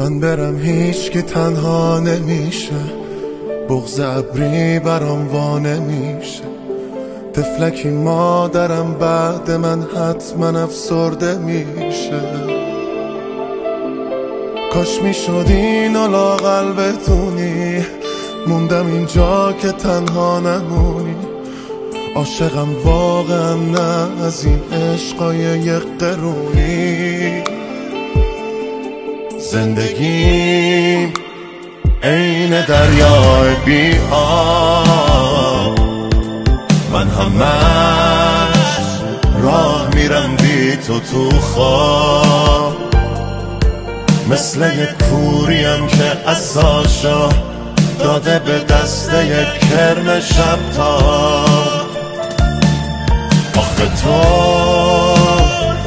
من برم هیچ که تنها نمیشه، بغض ابری برام وا نمیشه. طفلکی مادرم بعد من حتما افسرده میشه. کاش میشد اینو لااقل بدونی، موندم اینجا که تنها نمونی. عاشقم واقعا نه از این عشقای یک قرونی. زندگیم عین دریای بی آب، من همش راه میرم بی تو خواب. مثل یک کوریم که عصاشو داده به دست یک کرم شبتاب. آخه تو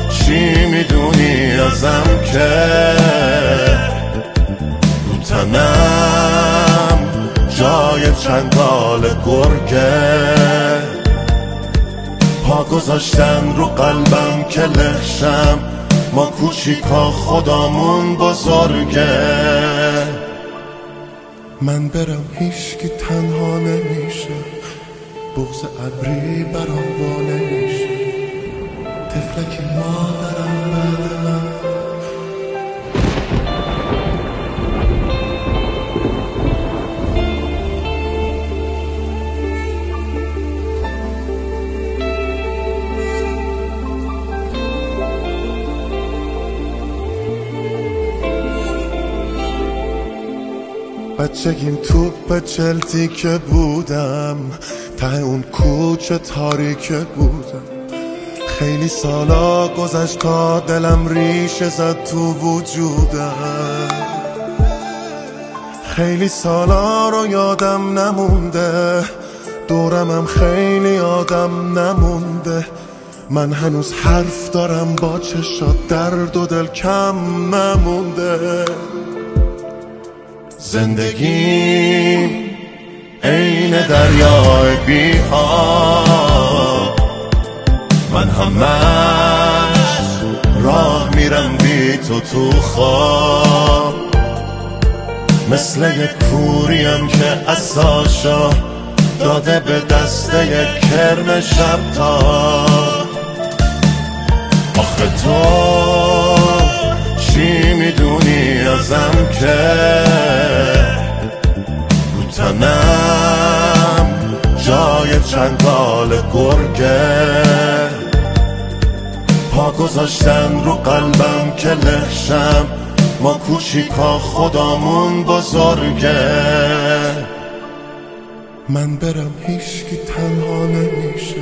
چی میدونی ازم که رو تنم جای چنگال گرگه. پا گذاشتن رو قلبم که لخشم، ما کوچیکا خدامون بزرگه. من برم هیچ که تنها نمیشه، بغض ابری برام وا نمیشه. طفلک مادرم بعد من بچگیم توپ چلتی که بودم، ته اون کوچه تاریکه بودم. خیلی سالا گذشت تا دلم ریشه زد تو وجودم. خیلی سالا رو یادم نمونده، دورمم خیلی آدم نمونده. من هنوز حرف دارم با چشات، درد و دل کم نمونده. زندگیم عین دریای بی آب، من همش راه میرم بی تو خواب. مثل یک کوریم که عصاشو داده به دست یک کرم شبتاب. آخه تو چی میدونی ازم که رو تنم جای چنگال گرگه. پا گذاشتن رو قلبم که لخشم، ما کوچیکا خدامون بزرگه. من برم هیچ که تنها نمیشه،